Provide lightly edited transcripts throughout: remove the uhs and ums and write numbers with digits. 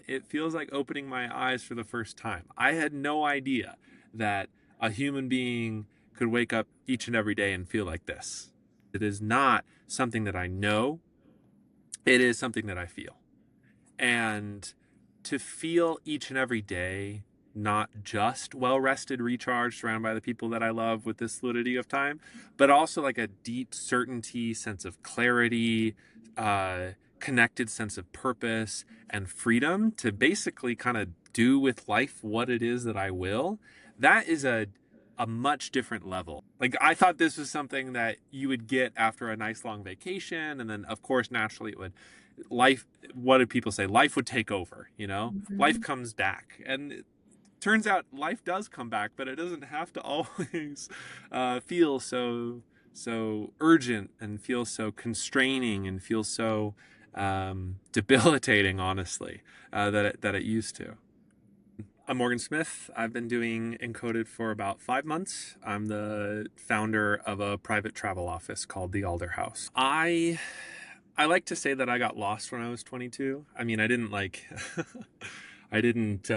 it feels like opening my eyes for the first time. I had no idea that a human being could wake up each and every day and feel like this. It is not something that I know, it is something that I feel. And to feel each and every day not just well rested, recharged, surrounded by the people that I love with this fluidity of time, but also like a deep certainty, sense of clarity, connected sense of purpose and freedom to basically kind of do with life what it is that I will. That is a much different level. Like I thought this was something that you would get after a nice long vacation, and then of course naturally it would life, what did people say, life would take over, life Mhm. comes back. And it turns out life does come back, but it doesn't have to always feel so urgent and feel so constraining and feel so debilitating, honestly, that it used to. I'm Morgan Smith. I've been doing Encoded for about 5 months. I'm the founder of a private travel office called the Alder House. I like to say that I got lost when I was 22. I mean, I didn't like, I didn't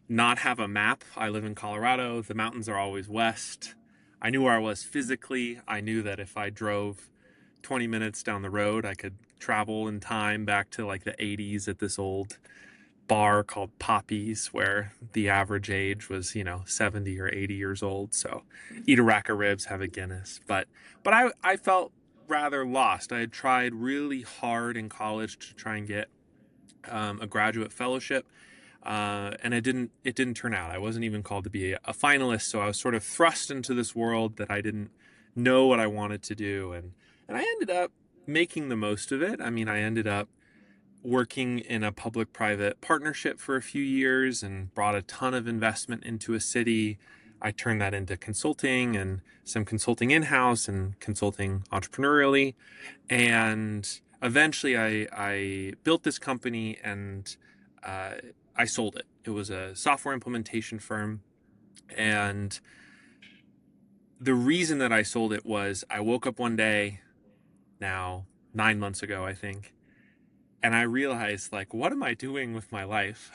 not have a map. I live in Colorado. The mountains are always west. I knew where I was physically. I knew that if I drove 20 minutes down the road, I could travel in time back to like the 80s at this old bar called Poppy's, where the average age was 70 or 80 years old. So eat a rack of ribs, have a Guinness. But I felt rather lost. I had tried really hard in college to try and get a graduate fellowship, and it didn't turn out. I wasn't even called to be a finalist, so I was sort of thrust into this world that I didn't know what I wanted to do, and I ended up making the most of it. I mean, I ended up working in a public-private partnership for a few years and brought a ton of investment into a city. I turned that into consulting and some consulting in-house and consulting entrepreneurially. And eventually I built this company and uh, I sold it. It was a software implementation firm. And the reason that I sold it was I woke up one day, now 9 months ago, I think, and I realized, like, what am I doing with my life?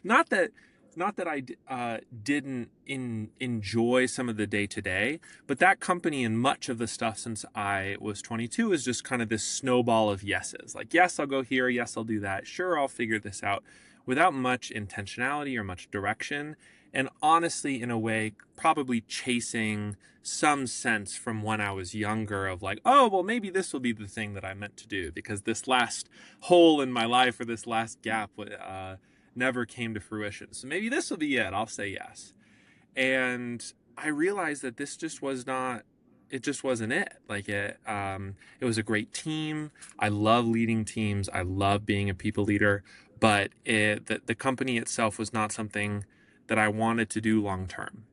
not that not that I didn't enjoy some of the day to day, but that company and much of the stuff since I was 22 is just kind of this snowball of yeses. Like, yes, I'll go here. Yes, I'll do that. Sure, I'll figure this out, without much intentionality or much direction. And honestly, in a way, probably chasing some sense from when I was younger of like, oh, well, maybe this will be the thing that I meant to do, because this last hole in my life, or this last gap, never came to fruition. So maybe this will be it. I'll say yes. And I realized that this just was not, it just wasn't it. Like it was a great team. I love leading teams. I love being a people leader, but the company itself was not something that I wanted to do long term.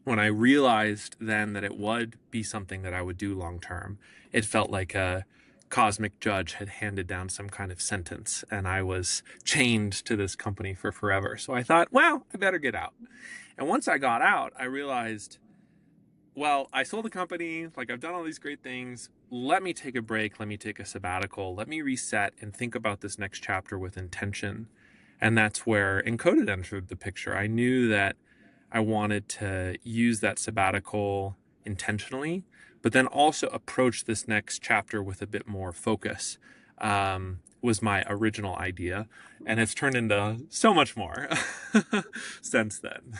When I realized then that it would be something that I would do long term, it felt like a cosmic judge had handed down some kind of sentence and I was chained to this company for forever. So I thought, well, I better get out. And once I got out, I realized, well, I sold the company, like I've done all these great things. Let me take a break. Let me take a sabbatical. Let me reset and think about this next chapter with intention. And that's where Encoded entered the picture. I knew that I wanted to use that sabbatical intentionally, but then also approach this next chapter with a bit more focus. Was my original idea, and it's turned into so much more since then.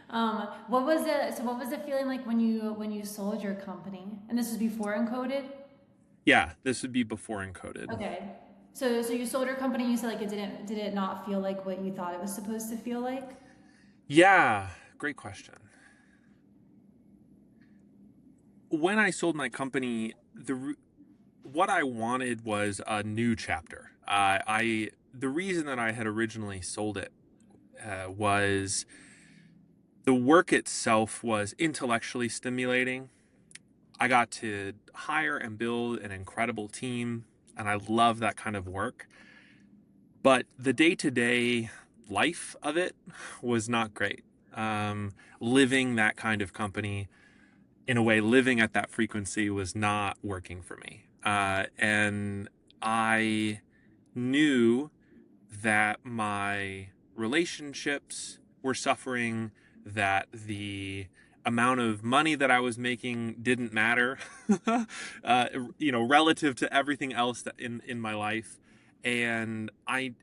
What was it? So what was the feeling like when you sold your company? And this was before Encoded? Yeah, this would be before Encoded. Okay. So you sold your company. You said like it did it not feel like what you thought it was supposed to feel like? Yeah, great question. When I sold my company, what I wanted was a new chapter. The reason that I had originally sold it was the work itself was intellectually stimulating. I got to hire and build an incredible team, and I love that kind of work. But the day to day life of it was not great. Living that kind of company, in a way, living at that frequency was not working for me. And I knew that my relationships were suffering, that the amount of money that I was making didn't matter, uh, relative to everything else that in my life. And I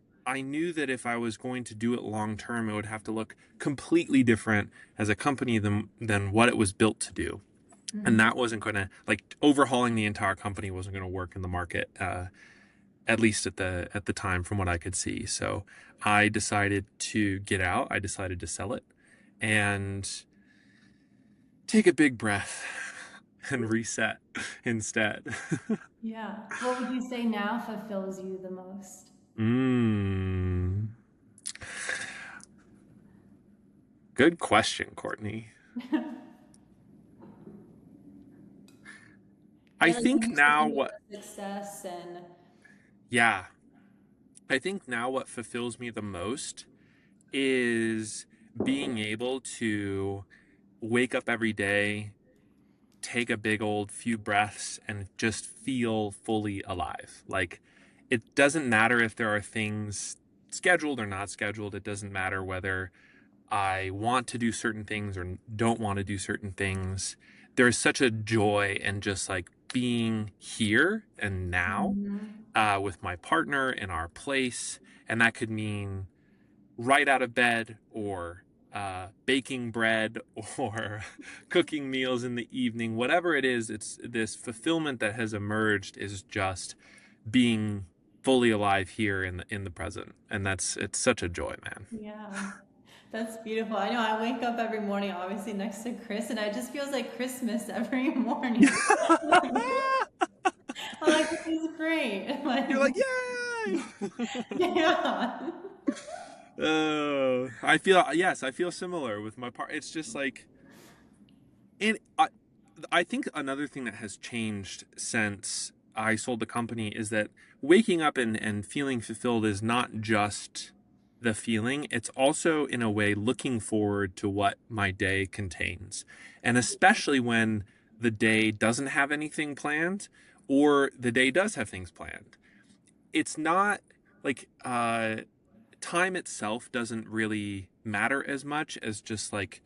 knew that if I was going to do it long term, it would have to look completely different as a company than what it was built to do. And Mm-hmm. that wasn't going to, like, overhauling the entire company wasn't going to work in the market, at least at the time from what I could see. So I decided to get out. I decided to sell it and take a big breath and reset instead. Yeah. What would you say now fulfills you the most? mm, Good question, Courtney. I Yeah, like think you used to now think what of success and yeah, I think now what fulfills me the most is being able to wake up every day, take a big old few breaths, and just feel fully alive. Like, it doesn't matter if there are things scheduled or not scheduled. It doesn't matter whether I want to do certain things or don't want to do certain things. There is such a joy in just like being here and now, Mhm. with my partner in our place. And that could mean right out of bed, or baking bread, or cooking meals in the evening. Whatever it is, it's this fulfillment that has emerged is just being fully alive here in the present, and it's such a joy, man. Yeah. That's beautiful. I know I wake up every morning, obviously next to Chris, and it just feels like Christmas every morning. I'm like, this is great. Like, You're like, yay! yeah. I feel, yes, I feel similar with my part. It's just like, and I think another thing that has changed since I sold the company is that waking up and feeling fulfilled is not just the feeling, it's also, in a way, looking forward to what my day contains. And especially when the day doesn't have anything planned, or the day does have things planned. It's not like, time itself doesn't really matter as much as just like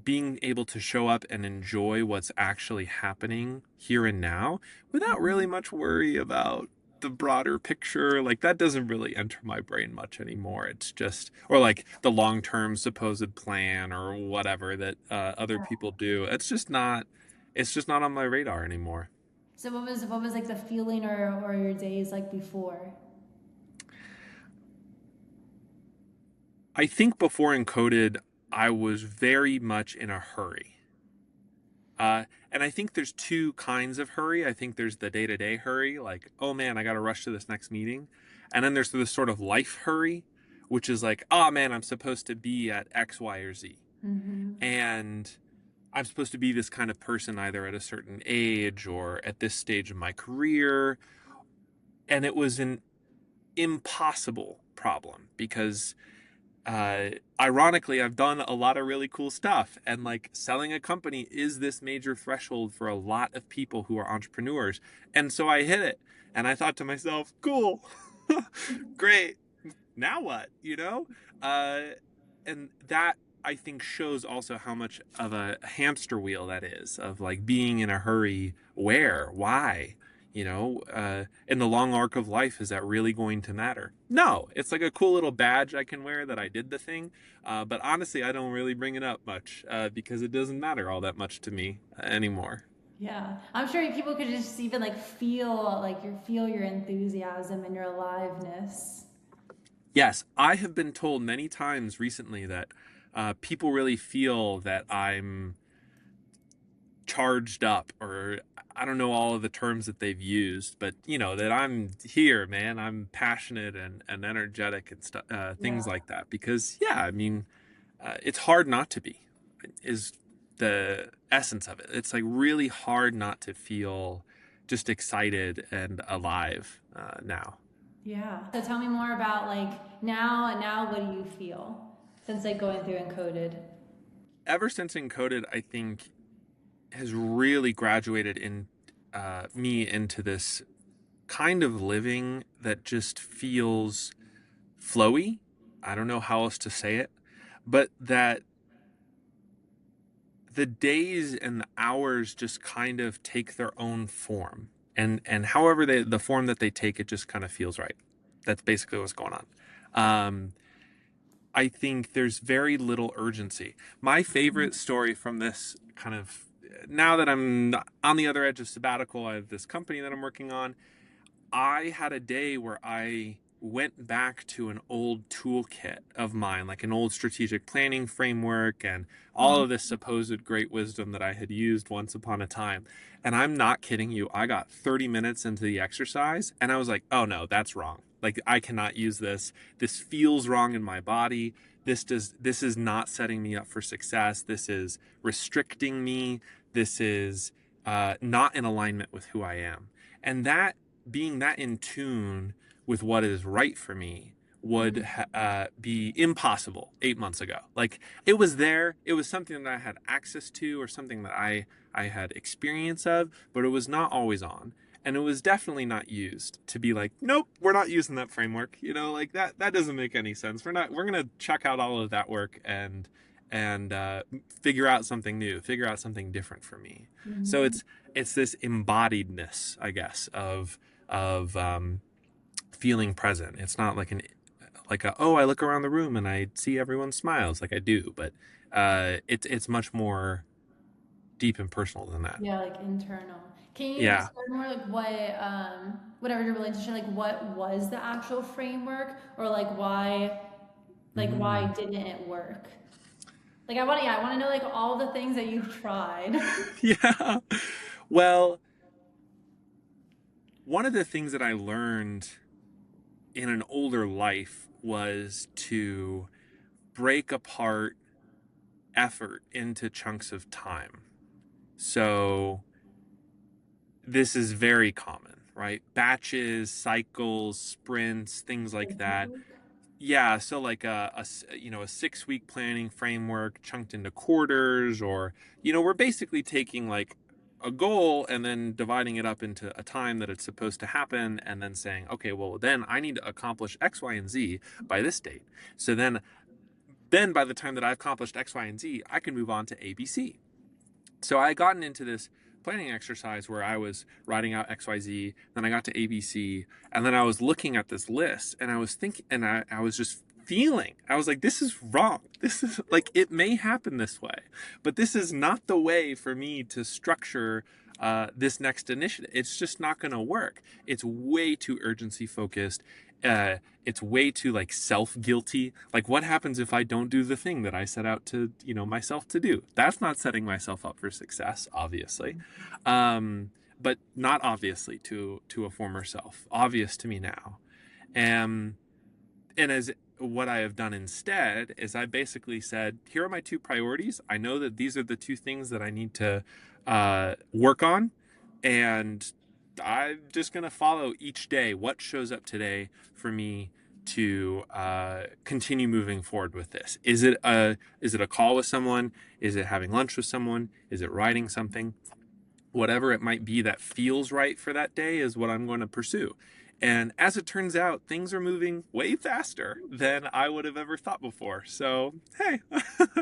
being able to show up and enjoy what's actually happening here and now without really much worry about the broader picture. Like, that doesn't really enter my brain much anymore. It's just, or like the long term supposed plan or whatever that other people do. It's just not on my radar anymore. So what was like the feeling or your days like before? I think before Encoded, I was very much in a hurry. And I think there's two kinds of hurry. I think there's the day to day hurry, like, oh man, I got to rush to this next meeting. And then there's this sort of life hurry, which is like, oh man, I'm supposed to be at X, Y, or Z. Mm-hmm. And I'm supposed to be this kind of person either at a certain age or at this stage of my career. And it was an impossible problem because, ironically, I've done a lot of really cool stuff. And like, selling a company is this major threshold for a lot of people who are entrepreneurs. And so I hit it. And I thought to myself, cool, great. Now what? Uh, and that, I think, shows also how much of a hamster wheel that is, of like being in a hurry. Where? Why? In the long arc of life, is that really going to matter? No, it's like a cool little badge I can wear that I did the thing. But honestly, I don't really bring it up much, because it doesn't matter all that much to me anymore. Yeah, I'm sure people could just even like feel your enthusiasm and your aliveness. Yes, I have been told many times recently that people really feel that I'm charged up, or I don't know all of the terms that they've used, but that I'm here, man. I'm passionate and energetic and stuff, Yeah. things like that. Because yeah, I mean, it's hard not to be, is the essence of it. It's like really hard not to feel just excited and alive now. Yeah. So tell me more about like now what do you feel since like going through Encoded? Ever since Encoded, I think has really graduated in me into this kind of living that just feels flowy. I don't know how else to say it, but that the days and the hours just kind of take their own form. And however the form that they take, it just kind of feels right. That's basically what's going on. Um, I think there's very little urgency. My favorite story from this kind of, now that I'm on the other edge of sabbatical, I have this company that I'm working on. I had a day where I went back to an old toolkit of mine, like an old strategic planning framework and all Oh, of this supposed great wisdom that I had used once upon a time. And I'm not kidding you. I got 30 minutes into the exercise and I was like, oh no, that's wrong. Like I cannot use this. This feels wrong in my body. This is not setting me up for success. This is restricting me. This is not in alignment with who I am. And that being that in tune with what is right for me would be impossible 8 months ago. Like it was there, it was something that I had access to or something that I had experience of, but it was not always on. And it was definitely not used to be like, nope, we're not using that framework. You know, like that doesn't make any sense. We're gonna check out all of that work and figure out something new, figure out something different for me. So mhm. it's this embodiedness, I guess, of feeling present. It's not like oh, I look around the room and I see everyone smiles, like I do, but it's much more deep and personal than that. Yeah, like internal. Can you Yeah. describe more like whatever your relationship, like what was the actual framework, or like why Mm. didn't it work? Like I want to know like all the things that you've tried. Yeah. Well, one of the things that I learned in an older life was to break apart effort into chunks of time. So this is very common, right? Batches, cycles, sprints, things like that. Yeah, so like a 6 week planning framework chunked into quarters, or we're basically taking like a goal and then dividing it up into a time that it's supposed to happen, and then saying, okay, well then I need to accomplish X, Y, and Z by this date. So then by the time that I've accomplished X, Y, and Z, I can move on to ABC. So I had gotten into this planning exercise where I was writing out XYZ, then I got to ABC, and then I was looking at this list and I was thinking, and I was just feeling, I was like, this is wrong. This is like, it may happen this way, but this is not the way for me to structure this next initiative. It's just not going to work. It's way too urgency focused. It's way too like self guilty. Like, what happens if I don't do the thing that I set out to, myself to do? That's not setting myself up for success, obviously, but not obviously to a former self. Obvious to me now, and as what I have done instead is I basically said, here are my two priorities. I know that these are the two things that I need to work on, and I'm just going to follow each day what shows up today for me to continue moving forward with this. Is it a call with someone? Is it having lunch with someone? Is it writing something? Whatever it might be that feels right for that day is what I'm going to pursue. And as it turns out, things are moving way faster than I would have ever thought before. So, hey,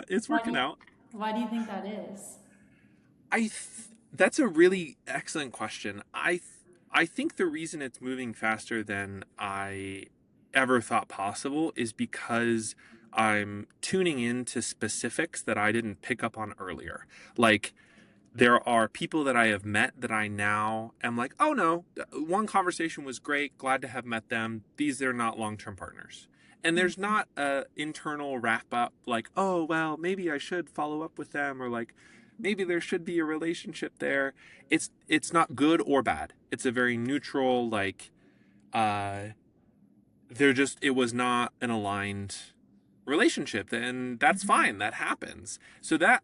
it's Why do working you, out. why do you think that is? That's a really excellent question. I think the reason it's moving faster than I ever thought possible is because I'm tuning into specifics that I didn't pick up on earlier. Like, there are people that I have met that I now am like, oh no, one conversation was great. Glad to have met them. These are not long term partners. And there's not a internal wrap up like, oh, well, maybe I should follow up with them, or like, maybe there should be a relationship there. It's not good or bad. It's a very neutral, like, uh, it was not an aligned relationship, and that's fine. That happens. So that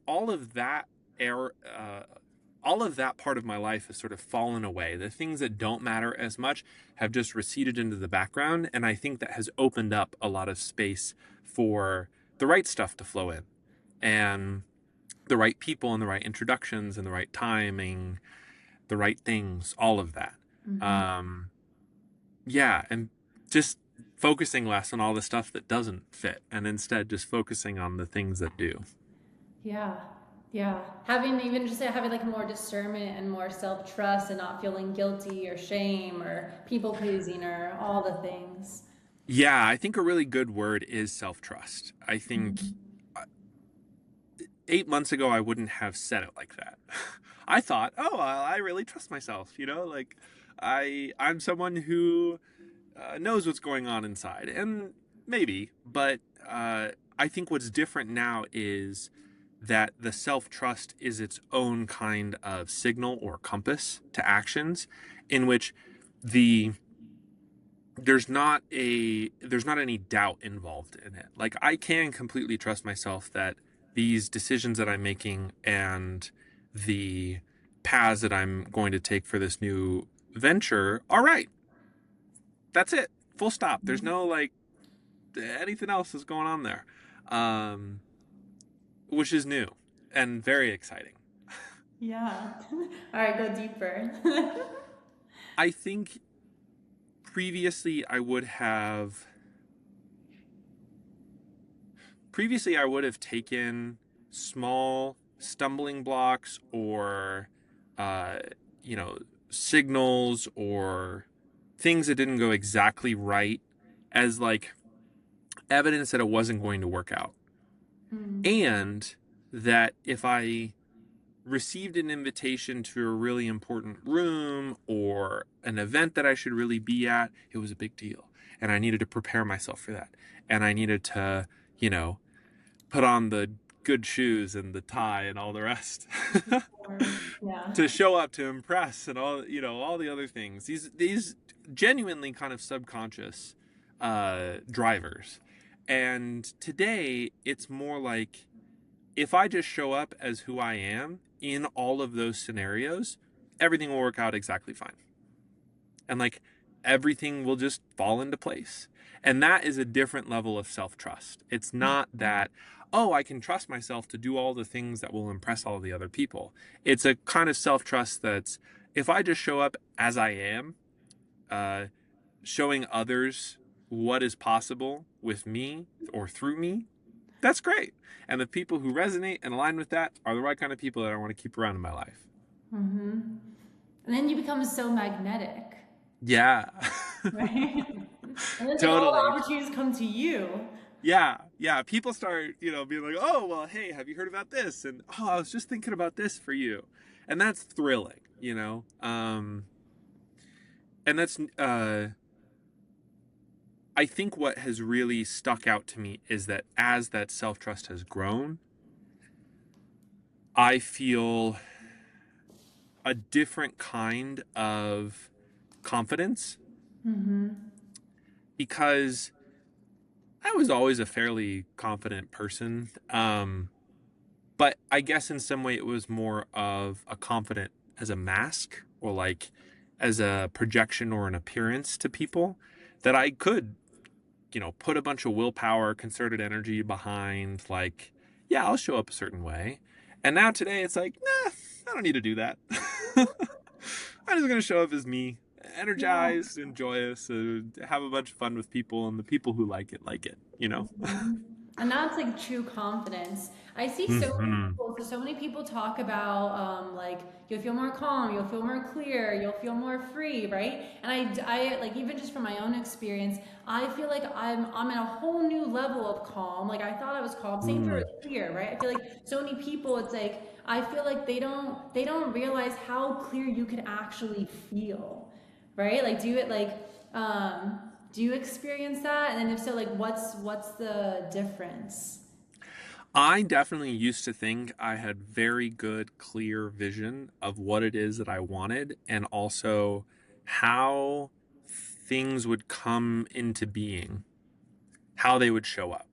error, all of that part of my life has sort of fallen away. The things that don't matter as much have just receded into the background, and I think that has opened up a lot of space for the right stuff to flow in, and the right people and the right introductions and the right timing, the right things, all of that. Hmm. Um, yeah, and just focusing less on all the stuff that doesn't fit and instead just focusing on the things that do. Yeah. Yeah. Having even just having like more discernment and more self trust and not feeling guilty or shame or people pleasing or all the things. Yeah, I think a really good word is self-trust. I think Mhm. 8 months ago I wouldn't have said it like that. I thought, oh, I really trust myself, like I'm someone who knows what's going on inside, and maybe, but I think what's different now is that the self trust is its own kind of signal or compass to actions, in which the there's not any doubt involved in it. Like I can completely trust myself that these decisions that I'm making and the paths that I'm going to take for this new venture are right. That's it. Full stop. There's no like anything else is going on there, um, which is new and very exciting. Yeah. All right, go deeper. I think previously I would have taken small stumbling blocks or uh, you know signals or things that didn't go exactly right as like evidence that it wasn't going to work out, Mm. and that if I received an invitation to a really important room or an event that I should really be at, it was a big deal. And I needed to prepare myself for that. And I needed to, you know, put on the good shoes and the tie and all the rest Or, yeah. to show up to impress and all the other things. These genuinely kind of subconscious drivers. And today it's more like if I just show up as who I am in all of those scenarios, everything will work out exactly fine. And like everything will just fall into place. And that is a different level of self trust. It's not that, oh, I can trust myself to do all the things that will impress all the other people. It's a kind of self trust that's if I just show up as I am, uh, showing others what is possible with me or through me, that's great. And the people who resonate and align with that are the right kind of people that I want to keep around in my life. Mm-hmm. And then you become so magnetic, Yeah. right? And it's like all the Totally. opportunities come to you. Yeah. Yeah. People start, being like, oh, well, hey, have you heard about this? And, oh, I was just thinking about this for you. And that's thrilling. And I think what has really stuck out to me is that as that self trust has grown, I feel a different kind of confidence Mm-hmm. because I was always a fairly confident person. But I guess in some way it was more of a confident as a mask or like as a projection or an appearance to people that I could, put a bunch of willpower, concerted energy behind, like, yeah, I'll show up a certain way. And now today it's like, nah, I don't need to do that. I'm just going to show up as me, Yeah. energized and joyous, have a bunch of fun with people, and the people who like it. Mhm. And that's like true confidence. I see Mm-hmm. so many people talk about like you'll feel more calm, you'll feel more clear, you'll feel more free, right? And I like even just from my own experience, I feel like I'm in a whole new level of calm. Like I thought I was calm. Same for Mm. clear, right? I feel like so many people, it's like I feel like they don't realize how clear you can actually feel, right? Like do it like do you experience that? And then if so, like what's the difference? I definitely used to think I had very good, clear vision of what it is that I wanted and also how things would come into being, how they would show up.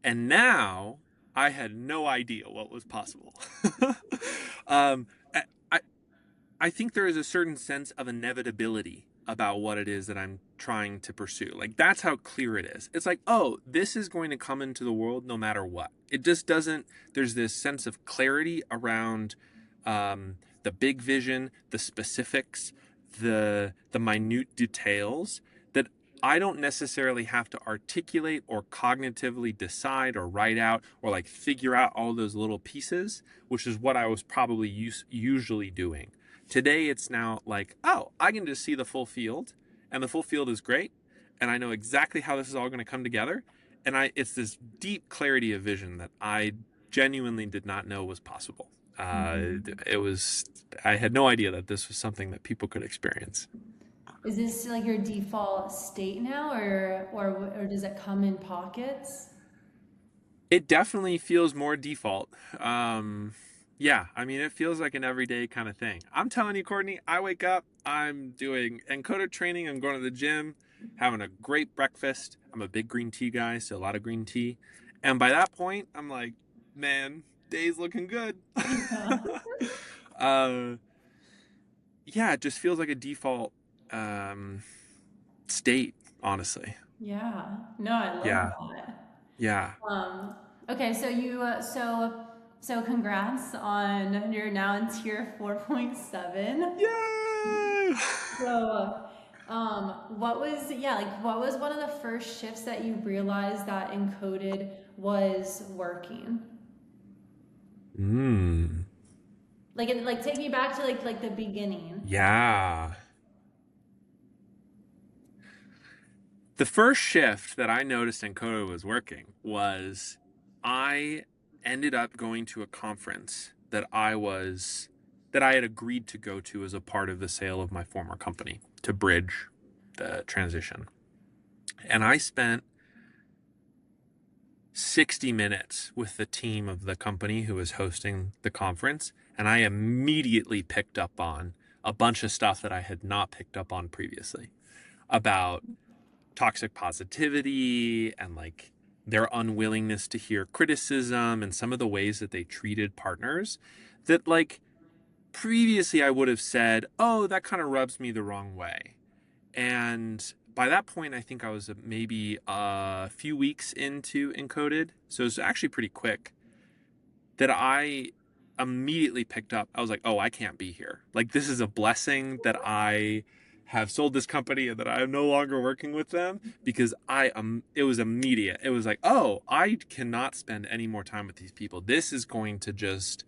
And now I had no idea what was possible. um, I, I think there is a certain sense of inevitability about what it is that I'm trying to pursue. Like that's how clear it is. It's like, oh, this is going to come into the world no matter what. It just doesn't. There's this sense of clarity around the big vision, the specifics, the minute details that I don't necessarily have to articulate or cognitively decide or write out or like figure out all those little pieces, which is what I was probably usually doing. Today it's now like, oh, I can just see the full field, and the full field is great, and I know exactly how this is all going to come together, and I it's this deep clarity of vision that I genuinely did not know was possible. Mhm. It was I had no idea that this was something that people could experience. Is this like your default state now, or does it come in pockets? It definitely feels more default. Um, yeah, I mean, it feels like an everyday kind of thing. I'm telling you, Courtney, I wake up, I'm doing encoded training, I'm going to the gym, having a great breakfast. I'm a big green tea guy, so a lot of green tea. And by that point, I'm like, man, day's looking good. Yeah. uh, yeah, it just feels like a default um, state, honestly. Yeah. No, I love Yeah, that. yeah. Um, okay, so so congrats on you're now in tier 4.7. Yay! So, what was yeah, like what was one of the first shifts that you realized that encoded was working? Mm. Like take me back to like the beginning. Yeah. The first shift that I noticed Encoder was working was I ended up going to a conference that I had agreed to go to as a part of the sale of my former company to bridge the transition. And I spent 60 minutes with the team of the company who was hosting the conference, and I immediately picked up on a bunch of stuff that I had not picked up on previously about toxic positivity and like their unwillingness to hear criticism and some of the ways that they treated partners that like previously I would have said, "Oh, that kind of rubs me the wrong way." And by that point, I think I was maybe a few weeks into Encoded. So it was actually pretty quick that I immediately picked up. I was like, oh, I can't be here. Like, this is a blessing that I have sold this company and that I am no longer working with them because it was immediate. It was like, oh, I cannot spend any more time with these people. This is going to just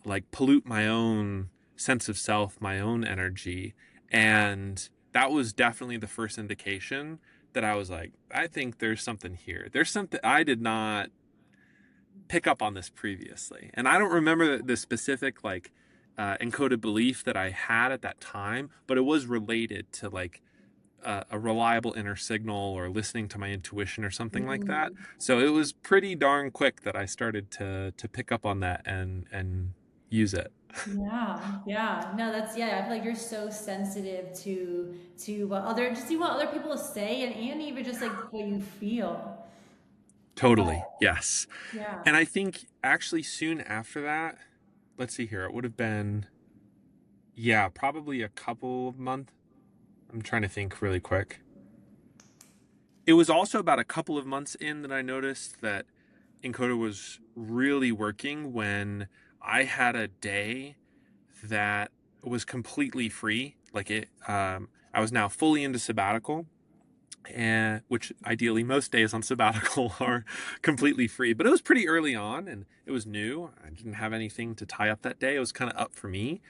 like pollute my own sense of self, my own energy. And that was definitely the first indication that I was like, I think there's something here. There's something I did not pick up on this previously. And I don't remember the specific like encoded belief that I had at that time, but it was related to like a reliable inner signal or listening to my intuition or something like that. Mhm. So it was pretty darn quick that I started to pick up on that and use it. Yeah, yeah. No, that's yeah, I feel like you're so sensitive to what other just see what other people say and even just like what you feel. Totally. Yes. Yeah. And I think actually soon after that, let's see here, it would have been, yeah, probably a couple of months. I'm trying to think really quick. It was also about a couple of months in that I noticed that Encoder was really working when I had a day that was completely free. I was now fully into sabbatical, and which ideally most days on sabbatical are completely free. But it was pretty early on, and it was new. I didn't have anything to tie up that day. It was kind of up for me,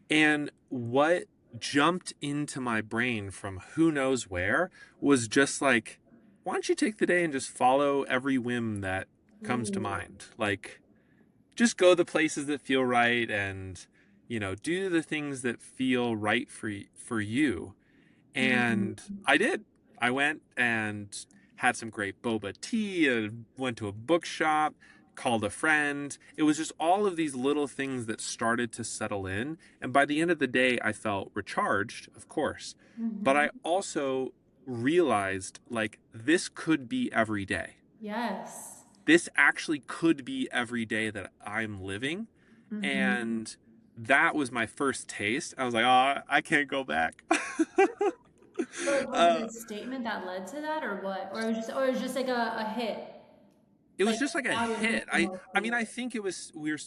and what jumped into my brain from who knows where was just like, why don't you take the day and just follow every whim that comes to Ooh. mind? Like, just go the places that feel right and, do the things that feel right for you. And Mhm. I did. I went and had some great boba tea, went to a bookshop, called a friend. It was just all of these little things that started to settle in. And by the end of the day, I felt recharged, of course. But Mhm. I also realized like this could be every day. Yes. This actually could be every day that I'm living. Mhm. And that was my first taste. I was like, oh, I can't go back. So like was it uh, a statement that led to that or what? Or it was just like a hit? it was Like just like a now you're thinking hit. more I mean, clear. I think it was we were.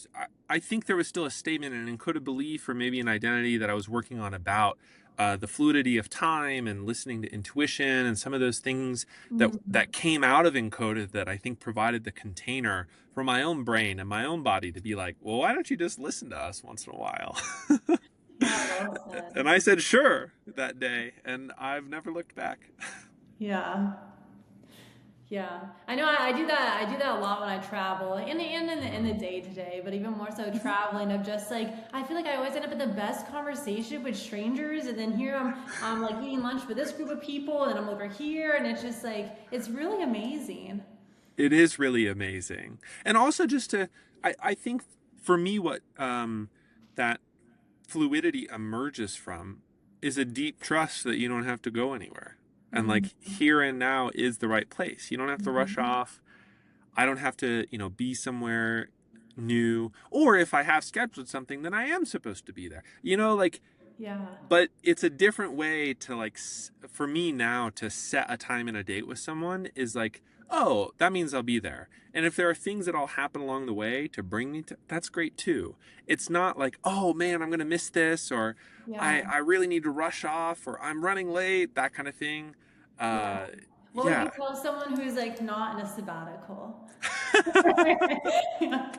I think there was still a statement and encoded belief or maybe an identity that I was working on about. the fluidity of time and listening to intuition and some of those things Mm. that came out of Encoded that I think provided the container for my own brain and my own body to be like, well, why don't you just listen to us once in a while? Yeah, well said. And I said, sure, that day. And I've never looked back. Yeah. Yeah, I know I do that. I do that a lot when I travel, and in the day to day, but even more so traveling. Of just like I feel like I always end up in the best conversation with strangers, and then here I'm like eating lunch with this group of people, and I'm over here, and it's just like it's really amazing. It is really amazing. And also just I think for me, what that fluidity emerges from is a deep trust that you don't have to go anywhere. And Mm-hmm. like here and now is the right place. You don't have to rush off. I don't have to, be somewhere new. Or if I have scheduled something, then I am supposed to be there. Like, Yeah. but it's a different way to like for me now to set a time and a date with someone is like, oh, that means I'll be there. And if there are things that all happen along the way to bring me to, that's great too. It's not like, oh man, I'm going to miss this, or Yeah. I really need to rush off, or I'm running late, that kind of thing. Yeah. uh What would you yeah. tell someone who's like not in a sabbatical? Yeah.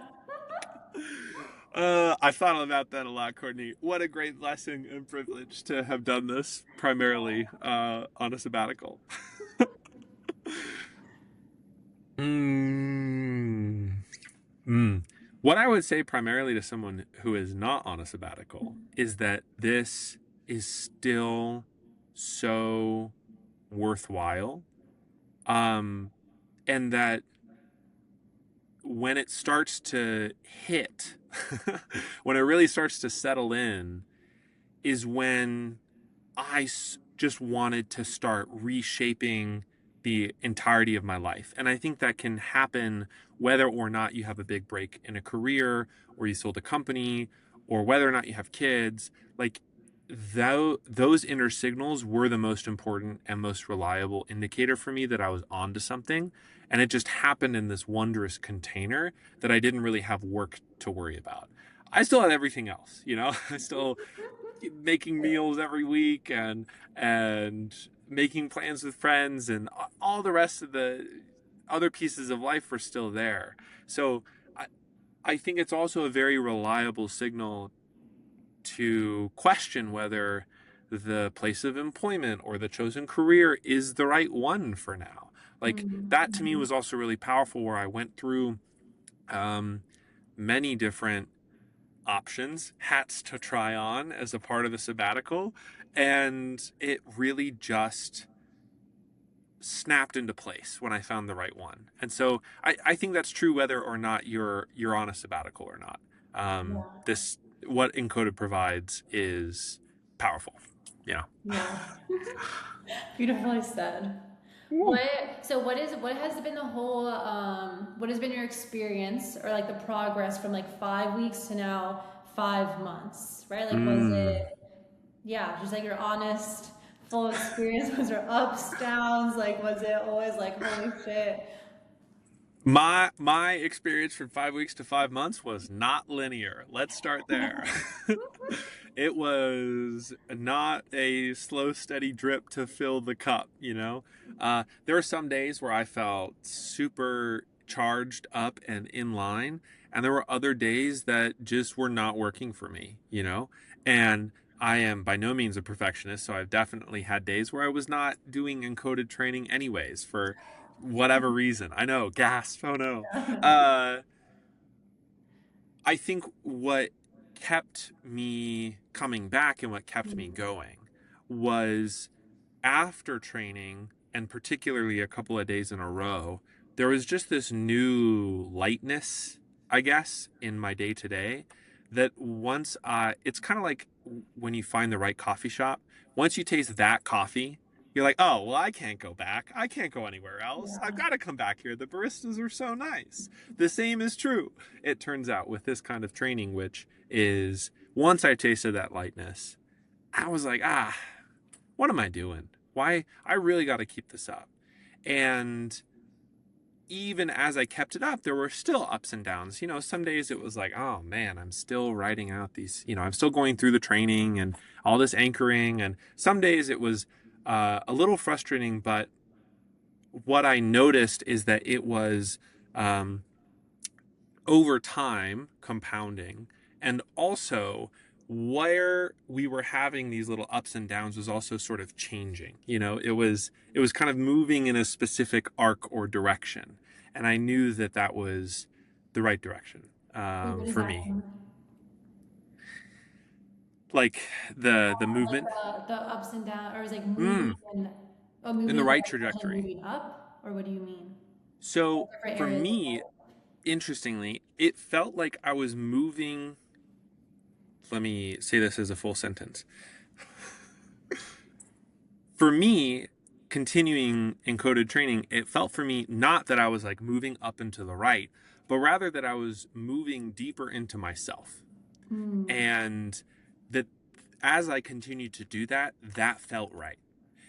I've thought about that a lot, Courtney. What a great blessing and privilege to have done this primarily on a sabbatical. Mm. Mm. What I would say primarily to someone who is not on a sabbatical is that this is still so worthwhile. Um, and that when it starts to hit, when it really starts to settle in, is when just wanted to start reshaping the entirety of my life. And I think that can happen whether or not you have a big break in a career, or you sold a company, or whether or not you have kids. Like, those inner signals were the most important and most reliable indicator for me that I was onto something. And it just happened in this wondrous container that I didn't really have work to worry about. I still had everything else. I still making meals every week, and making plans with friends, and all the rest of the other pieces of life were still there. So I, I think it's also a very reliable signal to question whether the place of employment or the chosen career is the right one for now. Like, that to me Mm-hmm. was also really powerful, where I went through um, many different options, hats to try on as a part of the sabbatical, and it really just snapped into place when I found the right one. And so I think that's true whether or not you're on a sabbatical or not. Yeah. This what Encoded provides is powerful. Yeah. Yeah. Beautifully said. What has been the whole what has been your experience or like the progress from like 5 weeks to now 5 months, right? Like was Mm. it yeah, just like your honest full experience? Was there ups, downs? Like was it always like holy shit? My experience from 5 weeks to 5 months was not linear. Let's start there. It was not a slow, steady drip to fill the cup. There were some days where I felt super charged up and in line, and there were other days that just were not working for me. And I am by no means a perfectionist, so I've definitely had days where I was not doing encoded training anyways for whatever reason. I know, gasp, oh no. Uh, I think what kept me coming back and what kept me going was after training, and particularly a couple of days in a row, there was just this new lightness, I guess, in my day to day. That once it's kind of like when you find the right coffee shop. Once you taste that coffee, you're like, oh, well, I can't go back. I can't go anywhere else. I've Yeah. got to come back here. The baristas are so nice. The same is true, it turns out, with this kind of training, which is once I tasted that lightness, I was like, what am I doing? Why? I really got to keep this up. And even as I kept it up, there were still ups and downs. Some days it was like, oh man, I'm still writing out these, I'm still going through the training and all this anchoring. And some days it was a little frustrating, but what I noticed is that it was um, over time compounding, and also where we were having these little ups and downs was also sort of changing. It was kind of moving in a specific arc or direction, and I knew that that was the right direction Wait, what does for that me, mean? like the Like movement. the ups and downs, or is like moving mm, and in moving the in the right right direction, trajectory. moving up, or what do you mean? So Like different for areas of me, interestingly, it felt like I was moving. Let me say this as a full sentence. For me, continuing encoded training, it felt for me not that I was like moving up and to the right, but rather that I was moving deeper into myself. life. And that as I continued to do that, that felt right.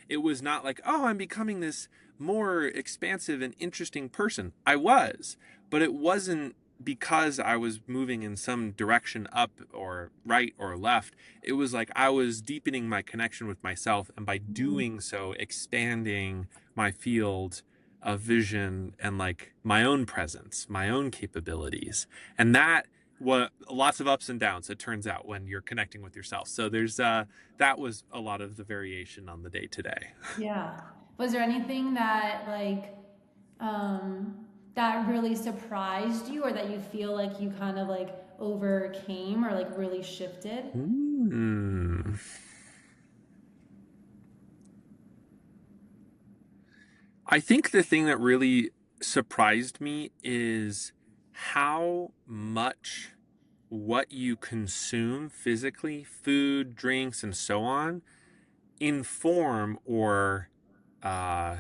It was not like, oh, I'm becoming this more expansive and interesting person. I was, but it wasn't because I was moving in some direction up or right or left. It was like I was deepening my connection with myself, and by Mm. doing so, expanding my field of vision and like my own presence, my own capabilities. And that what lots of ups and downs, it turns out, when you're connecting with yourself. So there's that was a lot of the variation on the day today. Yeah. Was there anything that that really surprised you or that you feel like you kind of like overcame or like really shifted? Mm. I think the thing that really surprised me is how much what you consume physically, food, drinks, and so on, inform or uh,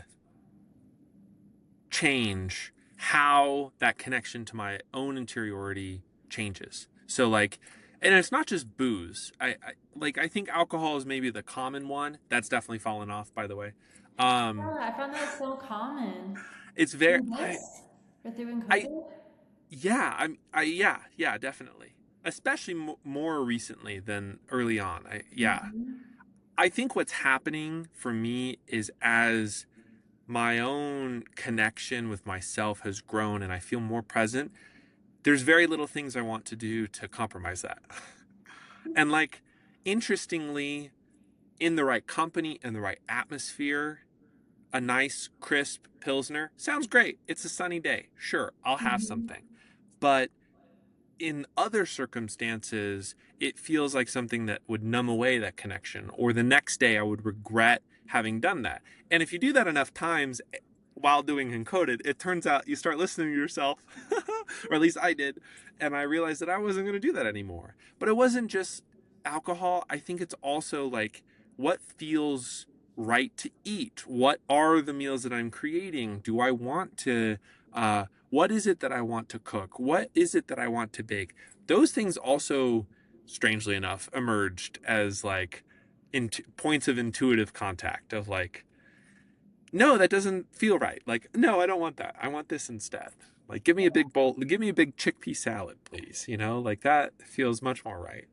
change how that connection to my own interiority changes. So like, and it's not just booze. I think alcohol is maybe the common one. That's definitely fallen off, by the way. Um, Yeah, I found that so common. it's very In this? Or through I Encoded? yeah yeah, definitely. Especially more recently than early on. Mm-hmm. I think what's happening for me is as my own connection with myself has grown and I feel more present, there's very little things I want to do to compromise that. And like, interestingly, in the right company and the right atmosphere, a nice, crisp Pilsner sounds great. It's a sunny day. Sure, I'll have Mm-hmm. something. But in other circumstances, it feels like something that would numb away that connection, or the next day I would regret having done that. And if you do that enough times while doing encoded, it turns out you start listening to yourself, or at least I did, and I realized that I wasn't going to do that anymore. But it wasn't just alcohol. I think it's also like what feels right to eat. What are the meals that I'm creating? Do I want to what is it that I want to cook? What is it that I want to bake? Those things also, strangely enough, emerged as like points of intuitive contact of like, no, that doesn't feel right. Like, no, I don't want that. I want this instead. Like, give me a big bowl, give me a big chickpea salad, please. Like that feels much more right.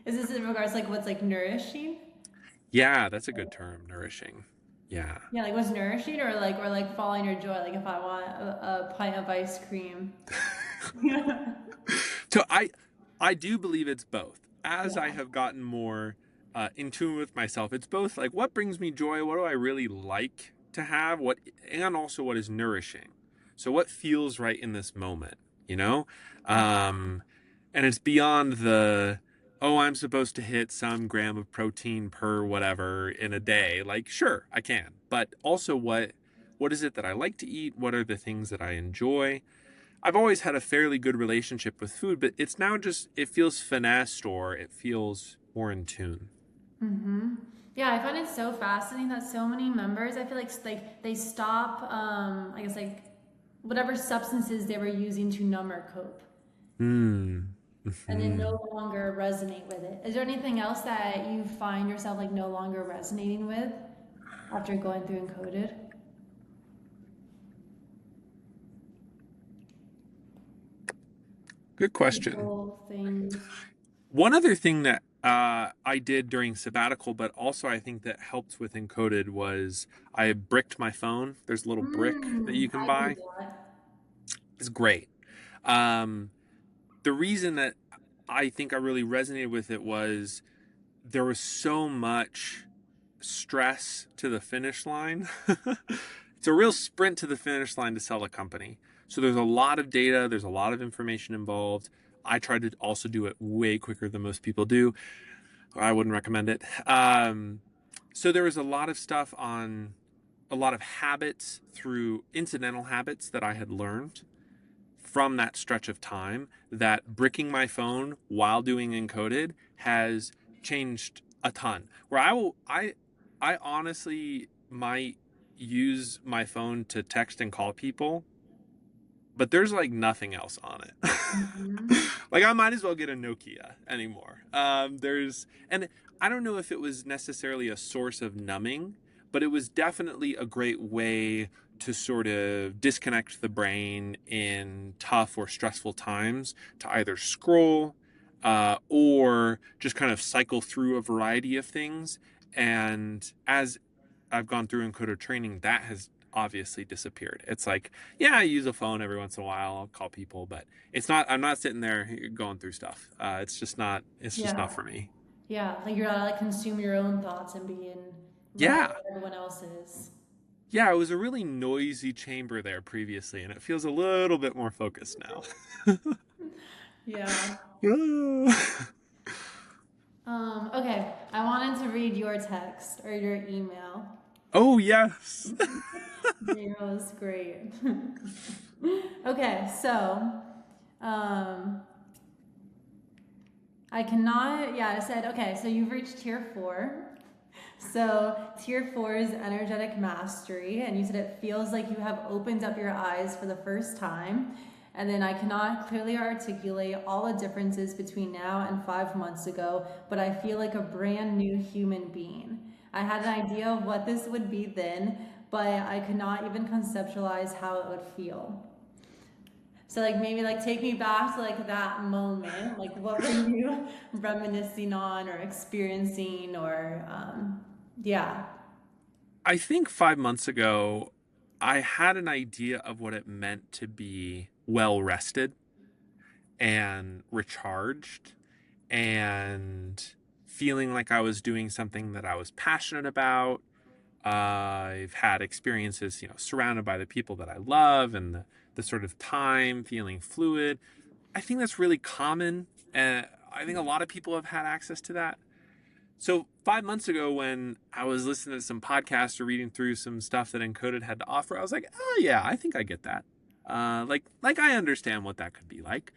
Is this in regards to like what's like nourishing? Yeah, that's a good term, nourishing. Yeah. Yeah, like what's nourishing or like following your joy. Like if I want a pint of ice cream. Yeah. So I do believe it's both. As I Yeah. have gotten more in tune with myself, it's both like what brings me joy, what do I really like to have, what, and also what is nourishing. So what feels right in this moment, you know? Um, and it's beyond the, oh, I'm supposed to hit some gram of protein per whatever in a day. Like, sure, I can, but also what is it that I like to eat? What are the things that I enjoy? I've always had a fairly good relationship with food, but it's now just, it feels finessed or it feels more in tune. Mm-hmm. Yeah, I find it so fascinating that so many members, I feel like they stop, I guess like whatever substances they were using to numb or cope, Hmm. and then Hmm. no longer resonate with it. Is there anything else that you find yourself like no longer resonating with after going through Encoded? Good question. physical things. One other thing that I did during sabbatical, but also I think that helped with Encoded was I bricked my phone. There's a little brick that you can I do buy. that. It's great. Um, the reason that I think I really resonated with it was there was so much stress to the finish line. It's a real sprint to the finish line to sell a company. So there's a lot of data, there's a lot of information involved. I try to also do it way quicker than most people do. I wouldn't recommend it. So there was a lot of stuff on a lot of habits through incidental habits that I had learned from that stretch of time that bricking my phone while doing Encoded has changed a ton. Where I honestly might use my phone to text and call people, but there's like nothing else on it. Mhm. Like I might as well get a Nokia anymore. And I don't know if it was necessarily a source of numbing, but it was definitely a great way to sort of disconnect the brain in tough or stressful times to either scroll or just kind of cycle through a variety of things. And as I've gone through encoder training, that has obviously disappeared. It's like, yeah, I use a phone every once in a while. I'll call people, but it's not. I'm not sitting there going through stuff. It's just not. It's just not Yeah. for me. Yeah. Like you're not like consume your own thoughts and be in right Yeah, where everyone else is. yeah. It was a really noisy chamber there previously, and it feels a little bit more focused now. Yeah. Okay. I wanted to read your text or your email. Oh yes. It was great. Okay, so um, I cannot, yeah, I said, okay, so you've reached tier 4. So tier 4 is energetic mastery, and you said it feels like you have opened up your eyes for the first time. And then I cannot clearly articulate all the differences between now and 5 months ago, but I feel like a brand new human being. I had an idea of what this would be then, but I could not even conceptualize how it would feel. So like maybe like take me back to like that moment. Like what were you reminiscing on or experiencing or yeah. I think 5 months ago, I had an idea of what it meant to be well rested and recharged and feeling like I was doing something that I was passionate about. I've had experiences, surrounded by the people that I love and the sort of time feeling fluid. I think that's really common. And I think a lot of people have had access to that. So 5 months ago, when I was listening to some podcasts or reading through some stuff that Encoded had to offer, I was like, oh yeah, I think I get that. Like I understand what that could be like.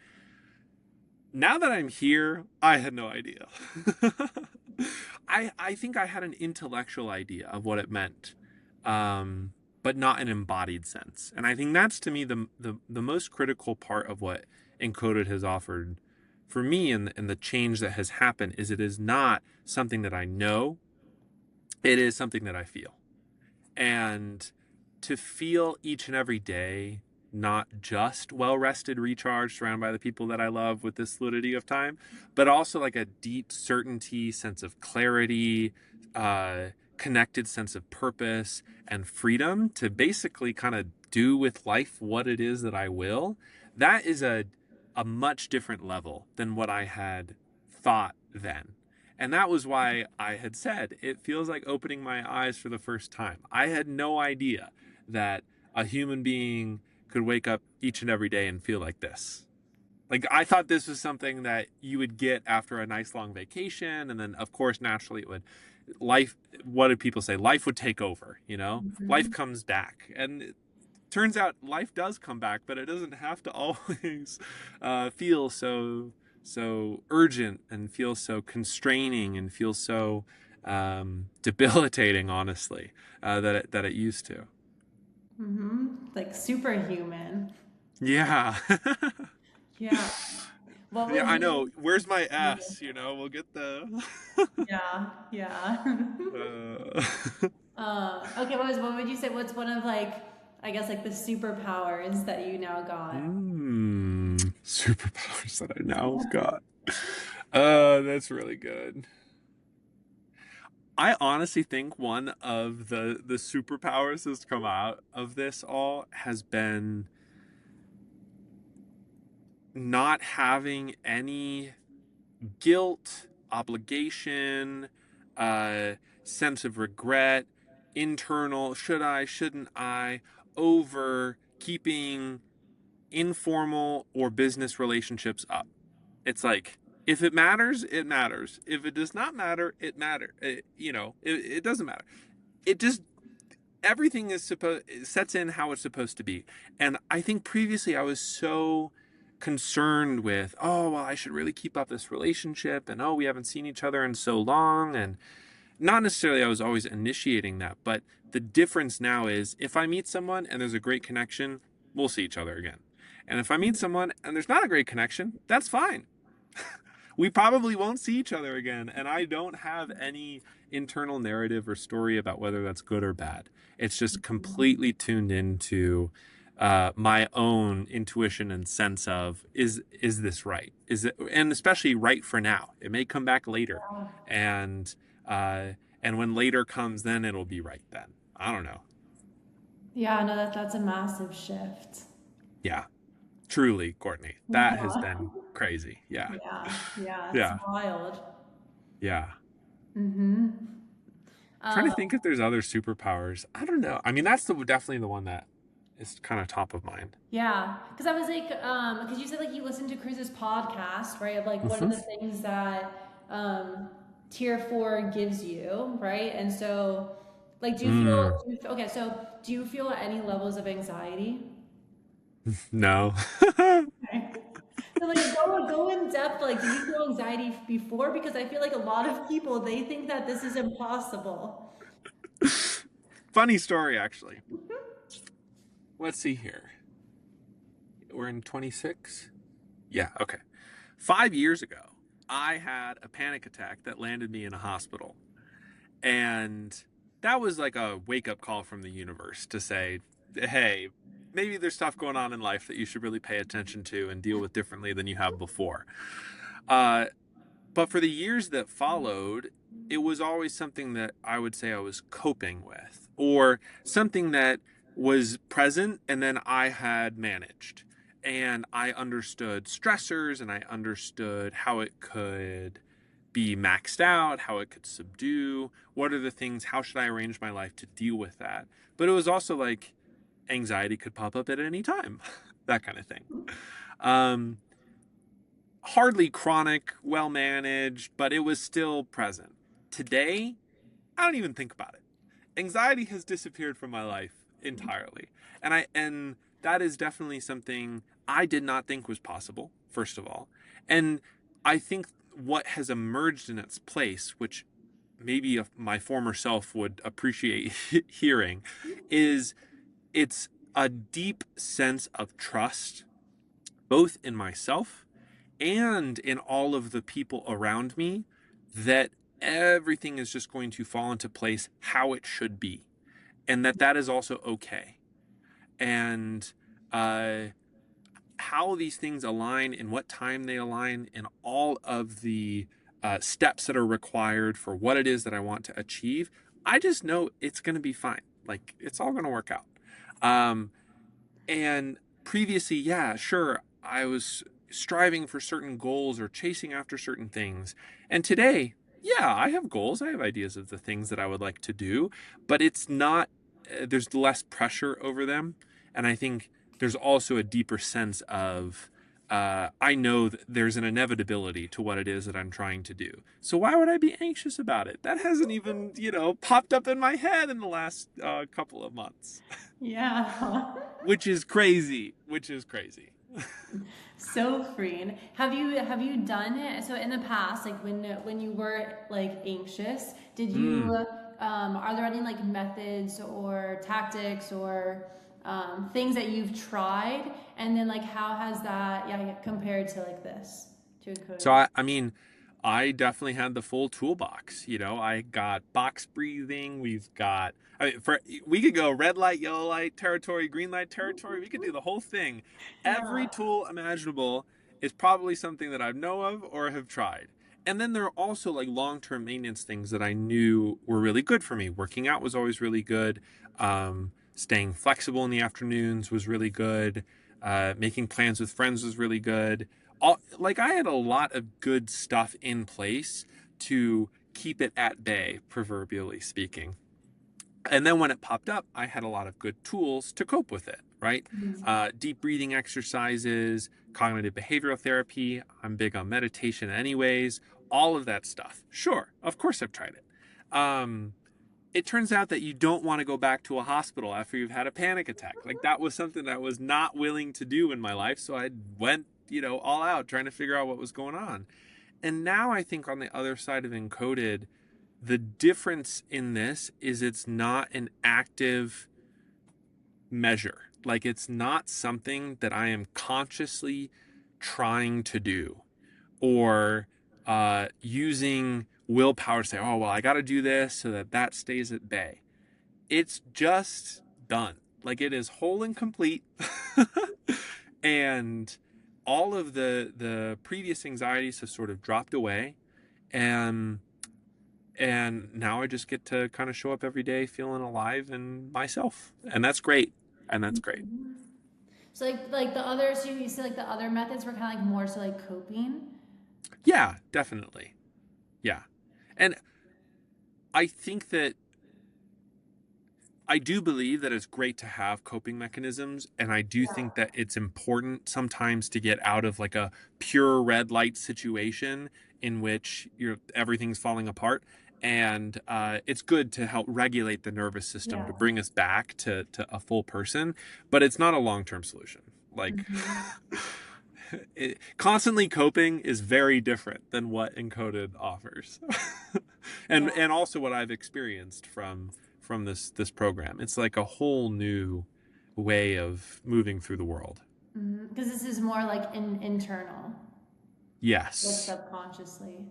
Now that I'm here, I had no idea. I think I had an intellectual idea of what it meant, but not an embodied sense. And I think that's to me the most critical part of what Encoded has offered for me and the change that has happened is it is not something that I know, it is something that I feel. And to feel each and every day not just well rested, recharged, surrounded by the people that I love with this fluidity of time, but also like a deep certainty, sense of clarity, connected sense of purpose and freedom to basically kind of do with life what it is that I will. That is a much different level than what I had thought then. And that was why I had said it feels like opening my eyes for the first time. I had no idea that a human being could wake up each and every day and feel like this. Like I thought this was something that you would get after a nice long vacation, and then of course naturally it would life. What did people say? Life would take over. Life Mhm. comes back, and it turns out life does come back, but it doesn't have to always feel so urgent and feel so constraining and feel so debilitating. Honestly, that it used to. Like superhuman. Yeah. Yeah. What Yeah, would I you know. Where's my S? We'll get the. Yeah, yeah. uh, Okay, what would you say? What's one of like, I guess like the superpowers that you now got? hmm. Superpowers that I now have got. That's really good. I honestly think one of the superpowers that's come out of this all has been not having any guilt, obligation, uh, sense of regret, internal should I, shouldn't I, over keeping informal or business relationships up. It's like, if it matters, it matters. If it does not matter, it matter. It doesn't matter. It just everything is supposed sets in how it's supposed to be. And I think previously I was so concerned with, oh well, I should really keep up this relationship, and oh, we haven't seen each other in so long, and not necessarily I was always initiating that, but the difference now is if I meet someone and there's a great connection, we'll see each other again. And if I meet someone and there's not a great connection, that's fine. We probably won't see each other again. And I don't have any internal narrative or story about whether that's good or bad. It's just completely tuned into my own intuition and sense of is this right? Is it, and especially right for now. It may come back later, and and when later comes, then it'll be right then. I don't know. Yeah, no, that's a massive shift. Yeah, truly, Courtney, that has Yeah. been crazy. Yeah, Yeah, it's yeah, wild. yeah. Mm-hmm. Trying to Um, think if there's other superpowers. I don't know. I mean, that's definitely the one that is kind of top of mind. yeah, because I was like, because you said like you listened to Chris's podcast, right? Of like what are Hmm. the things that tier four gives you, right? And so, like, Mm, okay, so do you feel any levels of anxiety? no. Okay. So like go in depth, like did you feel anxiety before? Because I feel like a lot of people they think that this is impossible. Funny story, actually. Let's see here. We're in 26. Yeah, okay. 5 years ago, I had a panic attack that landed me in a hospital. And that was like a wake up call from the universe to say, hey, maybe there's stuff going on in life that you should really pay attention to and deal with differently than you have before. Uh, but for the years that followed, it was always something that I would say I was coping with, or something that was present and then I had managed. And I understood stressors and I understood how it could be maxed out, how it could subdue, what are the things, how should I arrange my life to deal with that. But it was also like anxiety could pop up at any time, that kind of thing. Um, Hardly chronic, well managed, but it was still present. Today, I don't even think about it. Anxiety has disappeared from my life entirely. And that is definitely something I did not think was possible, first of all. And I think what has emerged in its place, which maybe my former self would appreciate hearing, is it's a deep sense of trust, both in myself and in all of the people around me, that everything is just going to fall into place how it should be, and that is also okay. And uh, how these things align, in what time they align, in all of the steps that are required for what it is that I want to achieve, I just know it's going to be fine. Like, it's all going to work out. Um, and previously, yeah, sure, I was striving for certain goals or chasing after certain things. And today, yeah, I have goals. I have ideas of the things that I would like to do, but it's not, there's less pressure over them. And I think there's also a deeper sense of, I know that there's an inevitability to what it is that I'm trying to do. So why would I be anxious about it? That hasn't even, popped up in my head in the last couple of months. Yeah. Which is crazy. Which is crazy. So freeing. Have you done it? So in the past, like when you were like anxious, did you Mm. are there any like methods or tactics or things that you've tried? And then like how has that compared to like this to So encoded? I mean, I definitely had the full toolbox. You know, I got box breathing. We've got, I mean, we could go red light, yellow light territory, green light territory. We could do the whole thing. Every Yeah. tool imaginable is probably something that I know of or have tried. And then there are also like long-term maintenance things that I knew were really good for me. Working out was always really good. Staying flexible in the afternoons was really good. Making plans with friends was really good. Like I had a lot of good stuff in place to keep it at bay, proverbially speaking. And then when it popped up, I had a lot of good tools to cope with it, right? Mhm. Deep breathing exercises, cognitive behavioral therapy. I'm big on meditation, anyways. All of that stuff. Sure, of course I've tried it. It turns out that you don't want to go back to a hospital after you've had a panic attack. Like that was something that I was not willing to do in my life. So I went, all out trying to figure out what was going on. And now I think on the other side of Encoded, the difference in this is it's not an active measure. Like it's not something that I am consciously trying to do or using willpower to say, oh, well, I got to do this so that that stays at bay. It's just done. Like it is whole and complete. And all of the previous anxieties have sort of dropped away. And now I just get to kind of show up every day feeling alive and myself. And that's great. And that's great. Mhm. So like the others, you said like the other methods were kind of like more so like coping. Yeah, definitely. Yeah. And I think that I do believe that it's great to have coping mechanisms, and I do think Yeah. that it's important sometimes to get out of like a pure red light situation in which everything's falling apart. And it's good to help regulate the nervous system to Yeah. bring us back to a full person, but it's not a long-term solution. Like Mhm. constantly coping is very different than what Encoded offers. and Yeah. and also what I've experienced from this program. It's like a whole new way of moving through the world. Because this is more like internal, like Yes. subconsciously.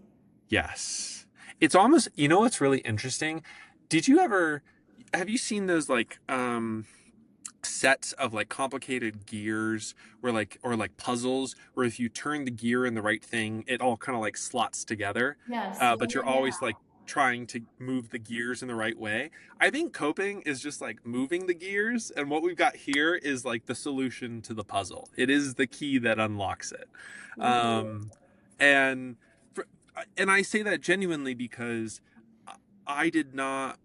Yes. It's almost, what's really interesting? Did you ever have you seen those like sets of like complicated gears where like or like puzzles where if you turn the gear in the right thing it all kind of like slots together, Yes. Yeah. but you're Yeah. always like trying to move the gears in the right way. I think coping is just like moving the gears, and what we've got here is like the solution to the puzzle. It is the key that unlocks it. Yeah. Ooh. um and for, and I say that genuinely because I did not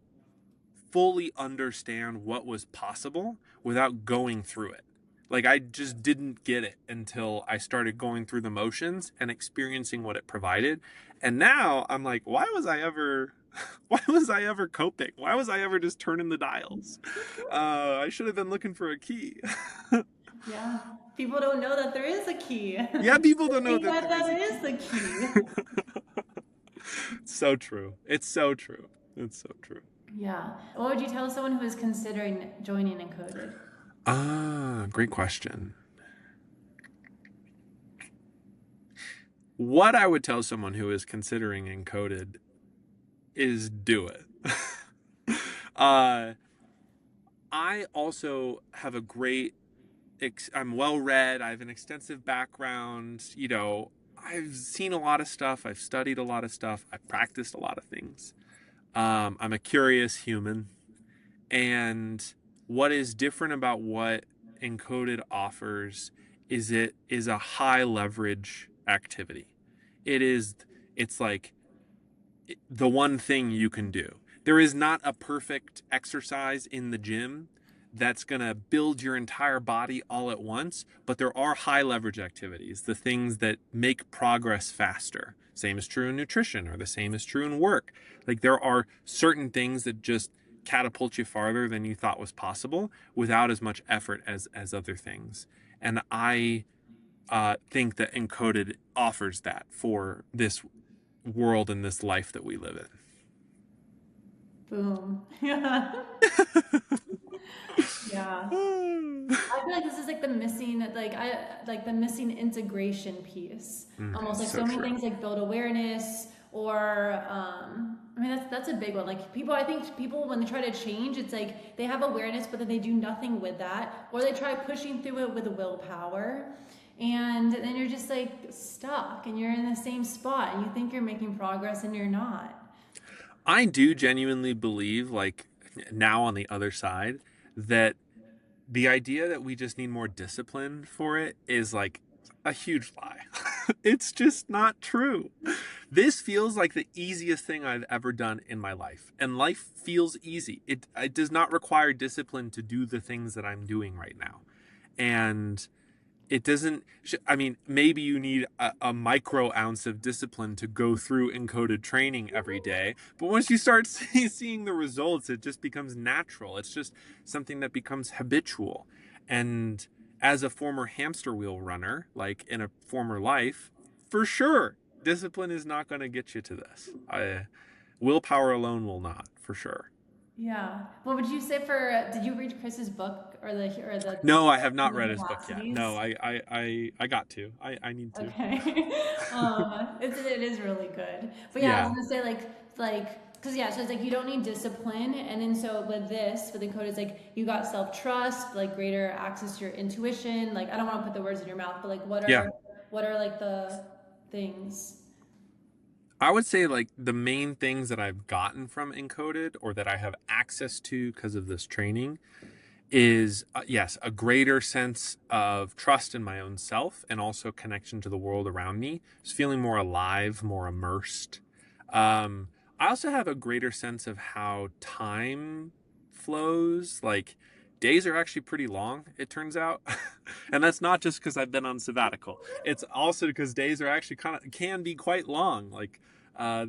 fully understand what was possible without going through it. Like I just didn't get it until I started going through the motions and experiencing what it provided. And now I'm like, why was I ever coping? Why was I ever just turning the dials? I should have been looking for a key. Yeah. People don't know that there is a key. Yeah, people They don't know think that that there is that a is key. the key. It's so true. It's so true. It's so true. Yeah. What would you tell someone who is considering joining Encoded? Great question. What I would tell someone who is considering Encoded is do it. uh, I also have I'm well read. I have an extensive background. I've seen a lot of stuff. I've studied a lot of stuff. I've practiced a lot of things. I'm a curious human. And what is different about what Encoded offers is it is a high leverage activity. It is, it's like the one thing you can do. There is not a perfect exercise in the gym that's going to build your entire body all at once, but there are high leverage activities, the things that make progress faster. Same is true in nutrition, or the same is true in work. Like there are certain things that just catapult you farther than you thought was possible without as much effort as other things. And I think that Encoded offers that for this world and this life that we live Boom. Yeah. Yeah. in. feel like this is like the missing, like the missing integration piece. Almost like So so many true. things like build awareness or I mean that's a big one. Like people, I think people when they try to change, it's like they have awareness, but then they do nothing with that, or they try pushing through it with willpower. And then you're just like stuck and you're in the same spot and you think you're making progress and you're not. I do genuinely believe, like now on the other side, that the idea that we just need more discipline for it is like a huge lie. It's just not true. This feels like the easiest thing I've ever done in my life, and life feels easy. It does not require discipline to do the things that I'm doing right now. And it doesn't, I mean, maybe you need a micro ounce of discipline to go through encoded training every day, but once you start seeing the results, it just becomes natural. It's just something that becomes habitual. And as a former hamster wheel runner, like in a former life, for sure discipline is not going to get you to this. Willpower alone will not, for sure. Yeah. What would you say for, did you read Chris's book or the No, I have not Human read his book yet. No, Capacities? I got to. I need to. Okay. It is really good. But yeah, I was Yeah. gonna say because yeah, so it's like you don't need discipline, and then so with the code, it's like you got self trust, like greater access to your intuition. Like I don't want to put the words in your mouth, but like Yeah. what are like the things? I would say like the main things that I've gotten from Encoded or that I have access to because of this training is yes, a greater sense of trust in my own self and also connection to the world around me. Just feeling more alive, more immersed. Um, I also have a greater sense of how time flows. Like days are actually pretty long, it turns out. And that's not just because I've been on sabbatical. It's also because days are actually can be quite long. Like uh,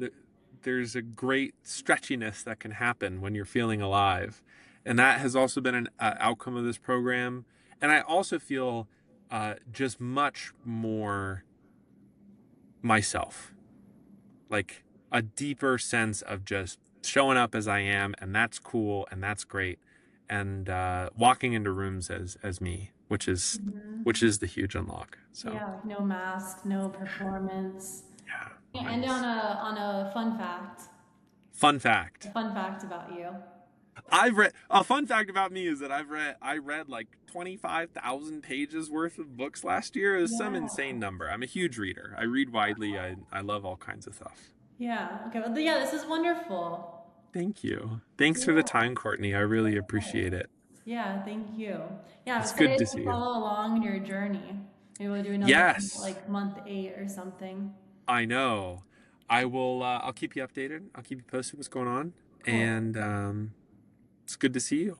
there's a great stretchiness that can happen when you're feeling alive, and that has also been an outcome of this program. And I also feel just much more myself, like a deeper sense of just showing up as I am, and that's cool and that's great, and walking into rooms as me, which Mhm. is the huge unlock. So Yeah, like no mask, no performance. yeah, Yeah, and nice. on a Fun fact. fun fact about you. I've read a fun fact about me is that I read like 25,000 pages worth of books last year. It was some Yeah. insane number. I'm a huge reader. I read widely. I love all kinds of stuff. Yeah. Okay. Well, yeah, this is wonderful. Thanks you. Thanks for the Yeah. time, Courtney. I really appreciate it. Yeah. Thank you. Yeah. I'm It's good excited to to see you. follow along in your journey. Maybe we'll do another one Yes, like month 8 or something. I know. I will. I'll keep you updated. I'll keep you posted what's going on. Cool. And it's good to see you.